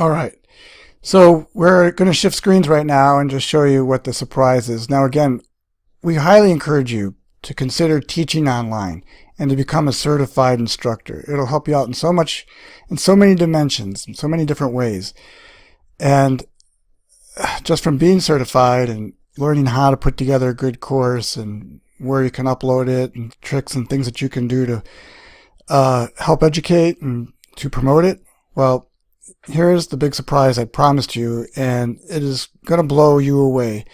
All right. So we're going to shift screens right now and just show you what the surprise is. Now, again, we highly encourage you to consider teaching online and to become a certified instructor. It'll help you out in so many dimensions, in so many different ways. And just from being certified and learning how to put together a good course and where you can upload it and tricks and things that you can do to help educate and to promote it, well, here's the big surprise I promised you, and it is going to blow you away.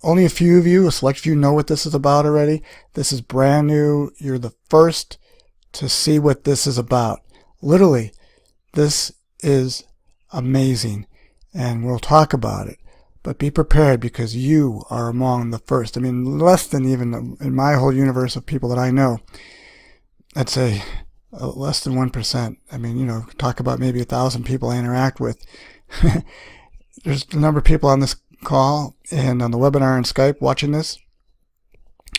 Only a few of you, a select few, know what this is about already. This is brand new. You're the first to see what this is about. Literally, this is amazing, and we'll talk about it. But be prepared, because you are among the first. I mean, less than even in my whole universe of people that I know, I'd say less than 1%. I mean, talk about maybe 1,000 people I interact with. There's a number of people on this call and on the webinar and Skype watching this.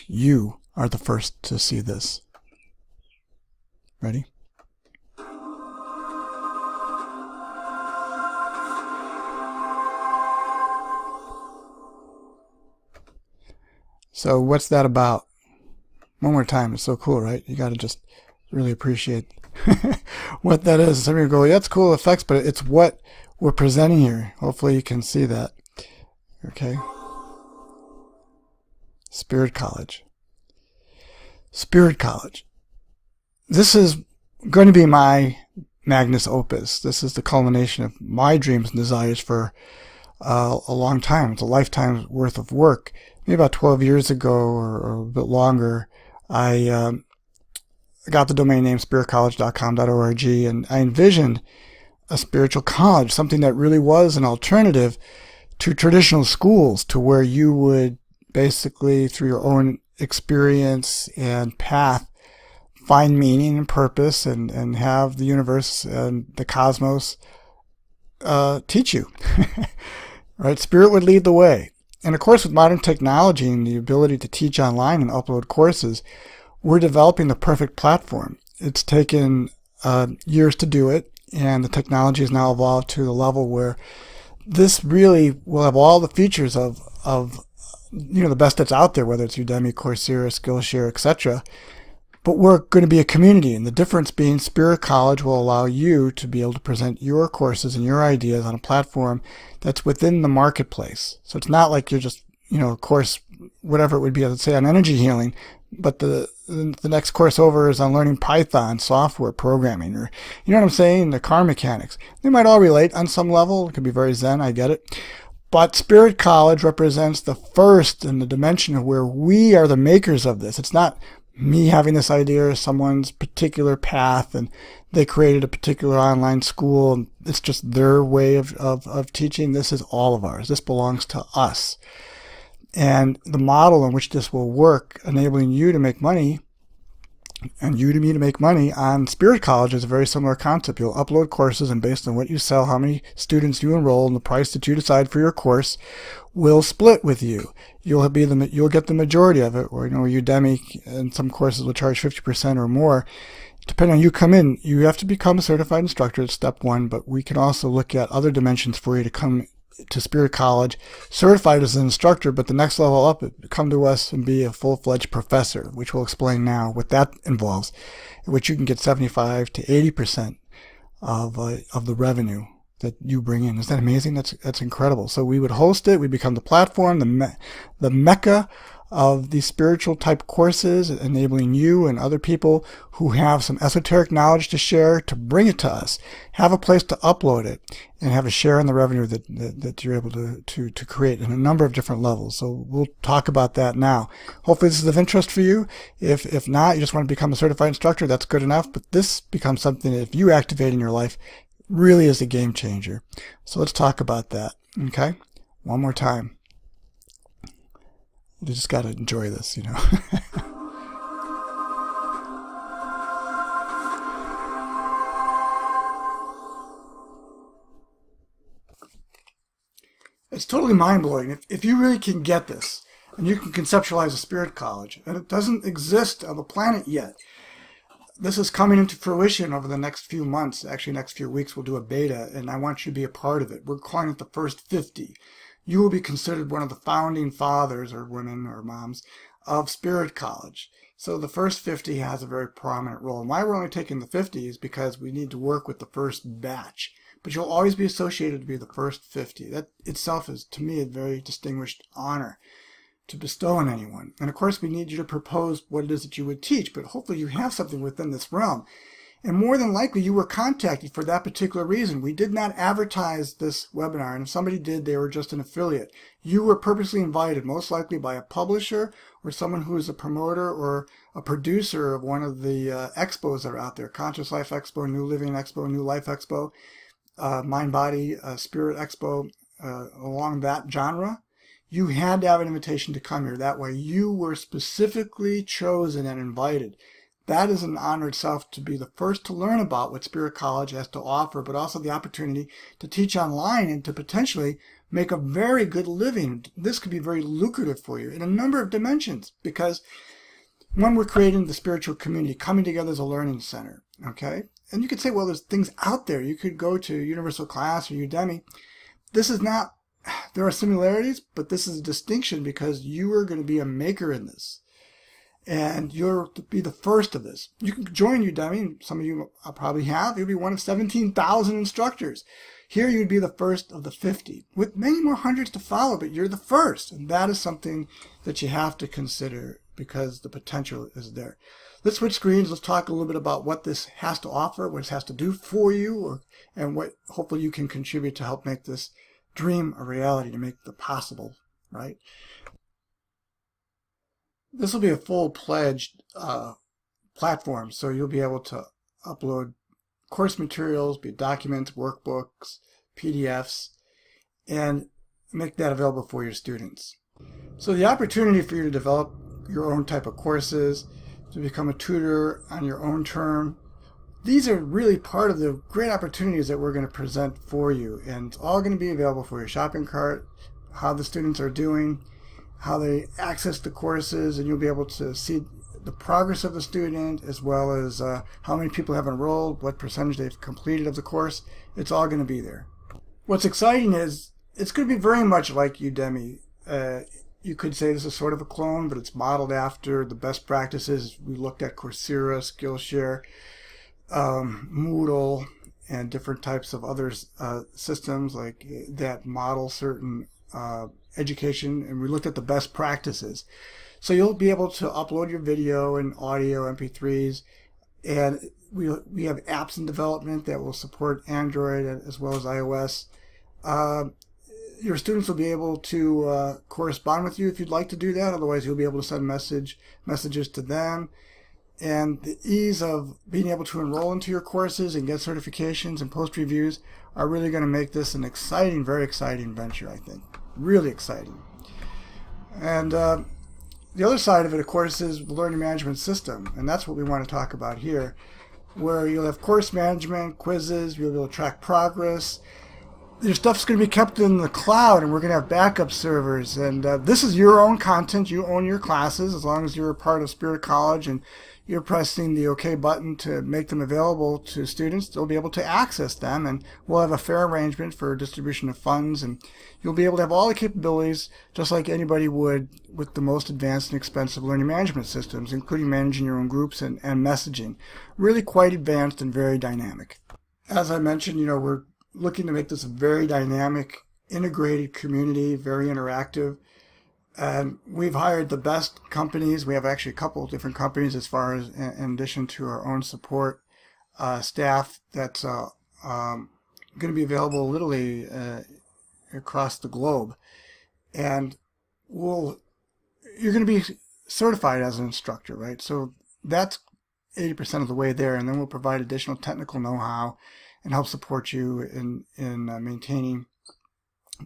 You are the first to see this. Ready? So what's that about? One more time. It's so cool, right? You got to just really appreciate what that is. Some of you go, yeah, it's cool effects, but it's what we're presenting here. Hopefully you can see that. Okay. Spirit College. Spirit College. This is going to be my magnus opus. This is the culmination of my dreams and desires for a long time. It's a lifetime's worth of work. Maybe about 12 years ago or a bit longer, I got the domain name spiritcollege.com.org, and I envisioned a spiritual college, something that really was an alternative to traditional schools, to where you would basically, through your own experience and path, find meaning and purpose and have the universe and the cosmos teach you. Right? Spirit would lead the way. And of course, with modern technology and the ability to teach online and upload courses, we're developing the perfect platform. It's taken years to do it, and the technology has now evolved to the level where this really will have all the features of the best that's out there, whether it's Udemy, Coursera, Skillshare, etc. But we're going to be a community, and the difference being Spirit College will allow you to be able to present your courses and your ideas on a platform that's within the marketplace. So it's not like you're just, a course, whatever it would be, let's say on energy healing, but the next course over is on learning Python, software programming, or, you know what I'm saying, the car mechanics. They might all relate on some level. It could be very zen, I get it. But Spirit College represents the first in the dimension of where we are the makers of this. It's not me having this idea or someone's particular path and they created a particular online school and it's just their way of teaching. This is all of ours. This belongs to us. And the model in which this will work, enabling you to make money and Udemy to make money on Spirit College, is a very similar concept. You'll upload courses, and based on what you sell, how many students you enroll, and the price that you decide for your course will split with you. You'll get the majority of it, or Udemy and some courses will charge 50% or more. Depending on you come in, you have to become a certified instructor. It's step one, but we can also look at other dimensions for you to come to Spirit College certified as an instructor, but the next level up, come to us and be a full-fledged professor, which we'll explain now what that involves, in which you can get 75 to 80% of the revenue that you bring in. Is that amazing? That's incredible. So we would host it. We become the platform, the mecca of these spiritual type courses, enabling you and other people who have some esoteric knowledge to share to bring it to us, have a place to upload it, and have a share in the revenue that you're able to create in a number of different levels. So we'll talk about that now. Hopefully this is of interest for you. If not, you just want to become a certified instructor, that's good enough. But this becomes something that if you activate in your life, really is a game changer. So let's talk about that. Okay? One more time. You just got to enjoy this, It's totally mind-blowing. If you really can get this, and you can conceptualize a Spirit College, and it doesn't exist on the planet yet, this is coming into fruition over the next few months. Actually, next few weeks, we'll do a beta, and I want you to be a part of it. We're calling it the First 50. You will be considered one of the founding fathers or women or moms of Spirit College. So the First 50 has a very prominent role. And why we're only taking the 50 is because we need to work with the first batch. But you'll always be associated to be the First 50. That itself is, to me, a very distinguished honor to bestow on anyone. And of course, we need you to propose what it is that you would teach, but hopefully you have something within this realm. And more than likely, you were contacted for that particular reason. We did not advertise this webinar, and if somebody did, they were just an affiliate. You were purposely invited, most likely by a publisher or someone who is a promoter or a producer of one of the expos that are out there. Conscious Life Expo, New Living Expo, New Life Expo, Mind Body Spirit Expo, along that genre. You had to have an invitation to come here. That way you were specifically chosen and invited. That is an honor itself, to be the first to learn about what Spirit College has to offer, but also the opportunity to teach online and to potentially make a very good living. This could be very lucrative for you in a number of dimensions, because when we're creating the spiritual community, coming together as a learning center, okay? And you could say, well, there's things out there. You could go to Universal Class or Udemy. This is not, there are similarities, but this is a distinction because you are going to be a maker in this. And you'll be the first of this. You can join Udemy, and some of you probably have. You'll be one of 17,000 instructors. Here you'd be the first of the 50, with many more hundreds to follow, but you're the first. And that is something that you have to consider because the potential is there. Let's switch screens. Let's talk a little bit about what this has to offer, what it has to do for you, and what hopefully you can contribute to help make this dream a reality, to make the possible, right? This will be a full-fledged platform, so you'll be able to upload course materials, be it documents, workbooks, PDFs, and make that available for your students. So the opportunity for you to develop your own type of courses, to become a tutor on your own term, these are really part of the great opportunities that we're going to present for you, and it's all going to be available for your shopping cart, how the students are doing, how they access the courses, and you'll be able to see the progress of the student, as well as how many people have enrolled, what percentage they've completed of the course. It's all going to be there. What's exciting is it's going to be very much like Udemy. You could say this is sort of a clone, but it's modeled after the best practices. We looked at Coursera, Skillshare, Moodle, and different types of other systems like that model certain education, and we looked at the best practices. So you'll be able to upload your video and audio MP3s, and we have apps in development that will support Android as well as iOS. Your students will be able to correspond with you if you'd like to do that. Otherwise, you'll be able to send messages to them. And the ease of being able to enroll into your courses and get certifications and post reviews are really going to make this an exciting, very exciting venture, I think. Really exciting. And the other side of it, of course, is the learning management system. And that's what we want to talk about here, where you'll have course management, quizzes, you'll be able to track progress. Your stuff's going to be kept in the cloud, and we're going to have backup servers. And this is your own content. You own your classes as long as you're a part of Spirit College and you're pressing the OK button to make them available to students. They'll be able to access them, and we'll have a fair arrangement for distribution of funds, and you'll be able to have all the capabilities just like anybody would with the most advanced and expensive learning management systems, including managing your own groups and messaging. Really quite advanced and very dynamic. As I mentioned, we're looking to make this a very dynamic, integrated community, very interactive. And we've hired the best companies. We have actually a couple of different companies as far as, in addition to our own support staff, that's going to be available literally across the globe. And you're going to be certified as an instructor, right? So that's 80% of the way there. And then we'll provide additional technical know-how and help support you in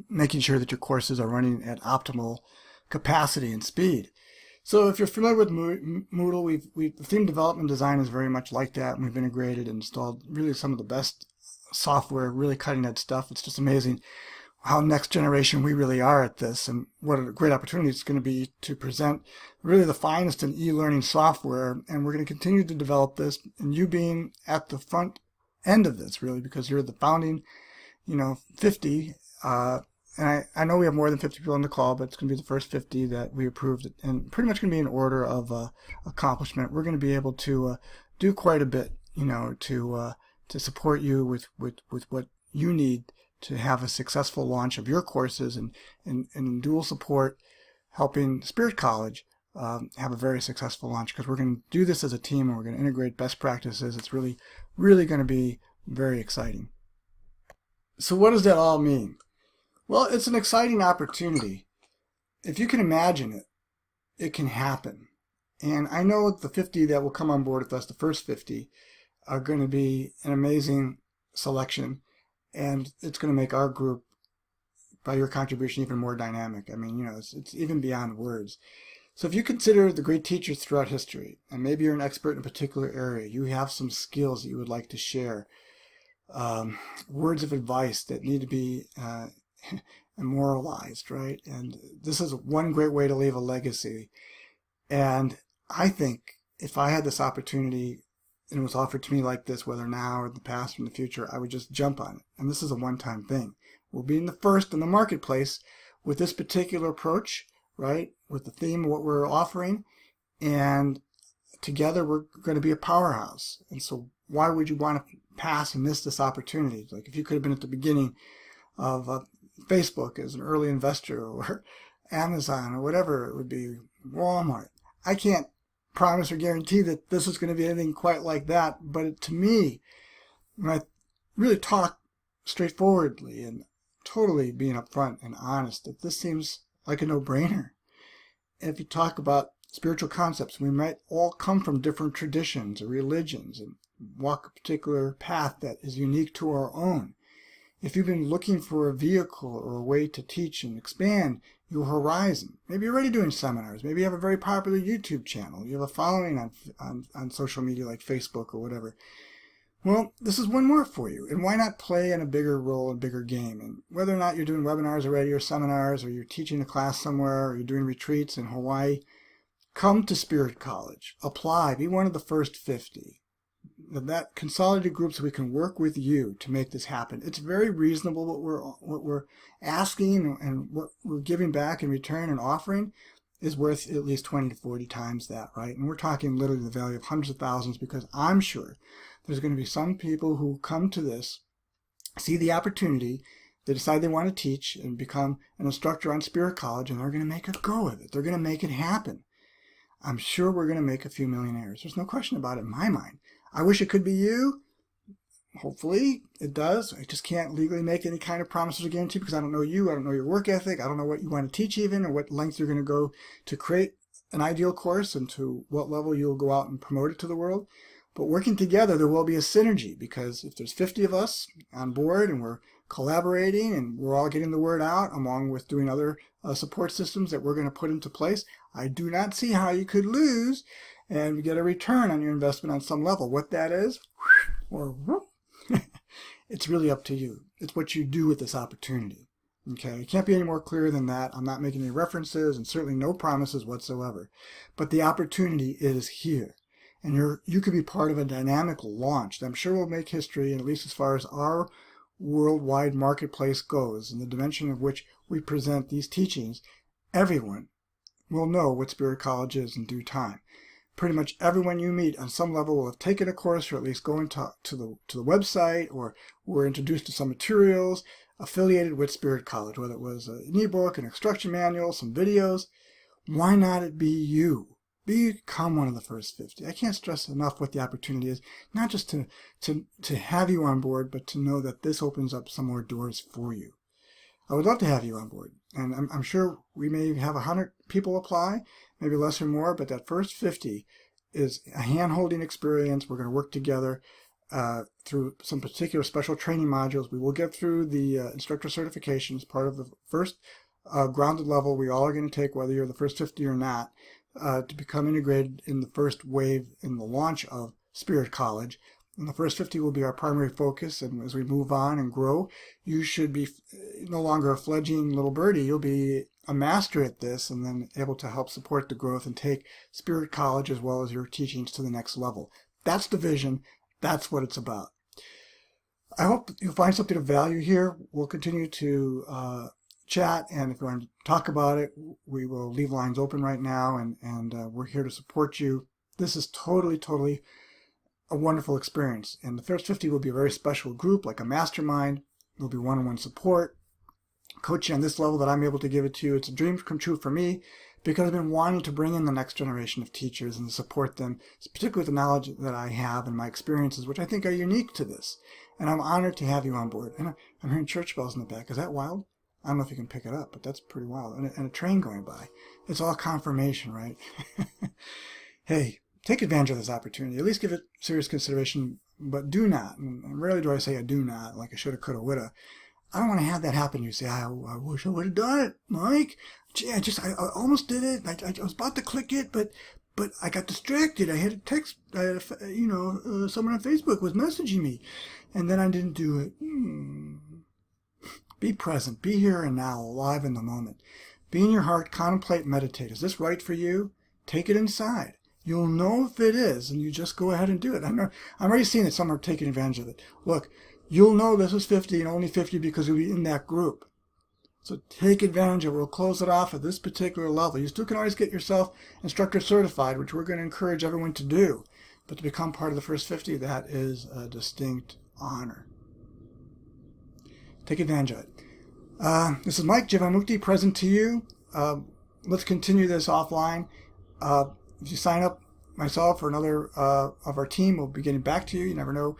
making sure that your courses are running at optimal capacity and speed. So if you're familiar with Moodle, the theme development design is very much like that, and we've integrated and installed really some of the best software, really cutting edge stuff. It's just amazing. how next generation we really are at this, and what a great opportunity it's going to be to present really the finest in e-learning software. And we're going to continue to develop this, and you being at the front end of this, really, because you're the founding, 50. And I know we have more than 50 people on the call, but it's going to be the first 50 that we approved, and pretty much going to be in order of accomplishment. We're going to be able to do quite a bit, to support you with what you need to have a successful launch of your courses, and dual support, helping Spirit College have a very successful launch, because we're going to do this as a team, and we're going to integrate best practices. It's really, really going to be very exciting. So what does that all mean? Well, it's an exciting opportunity. If you can imagine it, it can happen. And I know the 50 that will come on board with us, the first 50, are going to be an amazing selection. And it's going to make our group, by your contribution, even more dynamic. I mean, it's even beyond words. So if you consider the great teachers throughout history, and maybe you're an expert in a particular area, you have some skills that you would like to share, words of advice that need to be immortalized, right? And this is one great way to leave a legacy. And I think if I had this opportunity, and it was offered to me like this, whether now or in the past or in the future, I would just jump on it. And this is a one-time thing. We'll be in the first in the marketplace with this particular approach, right? With the theme of what we're offering. And together we're going to be a powerhouse. And so why would you want to pass and miss this opportunity? Like if you could have been at the beginning of Facebook as an early investor, or Amazon, or whatever it would be, Walmart. I can't promise or guarantee that this is going to be anything quite like that, but to me, when I really talk straightforwardly and totally being upfront and honest, that this seems like a no-brainer. And if you talk about spiritual concepts, we might all come from different traditions or religions and walk a particular path that is unique to our own. If you've been looking for a vehicle or a way to teach and expand your horizon, maybe you're already doing seminars, maybe you have a very popular YouTube channel, you have a following on social media like Facebook or whatever. Well, this is one more for you. And why not play in a bigger role, a bigger game? And whether or not you're doing webinars already or seminars, or you're teaching a class somewhere, or you're doing retreats in Hawaii, come to Spirit College. Apply. Be one of the first 50. That consolidated group, so we can work with you to make this happen. It's very reasonable what we're asking, and what we're giving back in return and offering is worth at least 20 to 40 times that, right? And we're talking literally the value of hundreds of thousands, because I'm sure there's going to be some people who come to this, see the opportunity, they decide they want to teach and become an instructor on Spirit College, and they're going to make a go of it. They're going to make it happen. I'm sure we're going to make a few millionaires. There's no question about it in my mind. I wish it could be you. Hopefully it does. I just can't legally make any kind of promises or guarantee, because I don't know you. I don't know your work ethic. I don't know what you want to teach even, or what length you're going to go to create an ideal course, and to what level you'll go out and promote it to the world. But working together, there will be a synergy, because if there's 50 of us on board and we're collaborating and we're all getting the word out, along with doing other support systems that we're going to put into place, I do not see how you could lose and get a return on your investment on some level. What that is, or it's really up to you. It's what you do with this opportunity. Okay, it can't be any more clear than that. I'm not making any references, and certainly no promises whatsoever. But the opportunity is here, and you could be part of a dynamic launch that I'm sure will make history, and at least as far as our worldwide marketplace goes, in the dimension of which we present these teachings, everyone will know what Spirit College is in due time. Pretty much everyone you meet on some level will have taken a course, or at least going to the website, or were introduced to some materials affiliated with Spirit College, whether it was an ebook, an instruction manual, some videos. Why not it be you? Become one of the first 50. I can't stress enough what the opportunity is, not just to have you on board, but to know that this opens up some more doors for you. I would love to have you on board, and I'm sure we may have 100 people apply, maybe less or more, but that first 50 is a hand-holding experience. We're going to work together through some particular special training modules. We will get through the instructor certification as part of the first grounded level we all are going to take, whether you're the first 50 or not, to become integrated in the first wave in the launch of Spirit College. And the first 50 will be our primary focus. And as we move on and grow, you should be no longer a fledgling little birdie. You'll be a master at this and then able to help support the growth and take Spirit College as well as your teachings to the next level. That's the vision. That's what it's about. I hope you'll find something of value here. We'll continue to chat, and if you want to talk about it, we will leave lines open right now, and we're here to support you. This is totally a wonderful experience, and the first 50 will be a very special group, like a mastermind. There'll be one-on-one support, coaching on this level that I'm able to give it to you. It's a dream come true for me because I've been wanting to bring in the next generation of teachers and support them, particularly with the knowledge that I have and my experiences, which I think are unique to this. And I'm honored to have you on board. And I'm hearing church bells in the back. Is that wild? I don't know if you can pick it up, but that's pretty wild. And a train going by. It's all confirmation, right? Hey, take advantage of this opportunity. At least give it serious consideration, but do not. And rarely do I say a do not, like I shoulda, coulda, woulda. I don't want to have that happen. You say, I wish I would have done it, Mike. Gee, I almost did it. I was about to click it, but I got distracted. I had a text, someone on Facebook was messaging me, and then I didn't do it. Be present. Be here and now, alive in the moment. Be in your heart, contemplate, meditate. Is this right for you? Take it inside. You'll know if it is, and you just go ahead and do it. I'm already seeing that some are taking advantage of it. Look, you'll know this is 50 and only 50 because you'll be in that group. So take advantage of it. We'll close it off at this particular level. You still can always get yourself instructor certified, which we're going to encourage everyone to do. But to become part of the first 50, that is a distinct honor. Take advantage of it. This is Mike Jivamukti present to you. Let's continue this offline. If you sign up, myself or another of our team will be getting back to you. You never know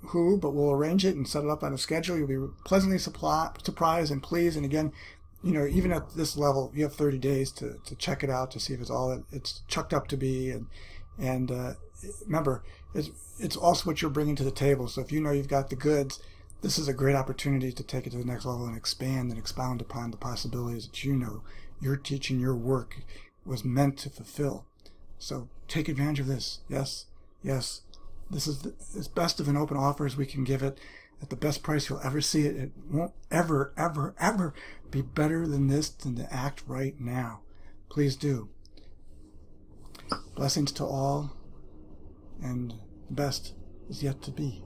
who, but we'll arrange it and set it up on a schedule. You'll be pleasantly surprised and pleased. And again, even at this level, you have 30 days to check it out to see if it's all that it's chucked up to be. And remember, it's also what you're bringing to the table. So if you know you've got the goods, this is a great opportunity to take it to the next level and expand and expound upon the possibilities that your teaching, your work was meant to fulfill. So take advantage of this. Yes. This is as best of an open offer as we can give it at the best price you'll ever see it. It won't ever be better than this, than to act right now. Please do. Blessings to all, and the best is yet to be.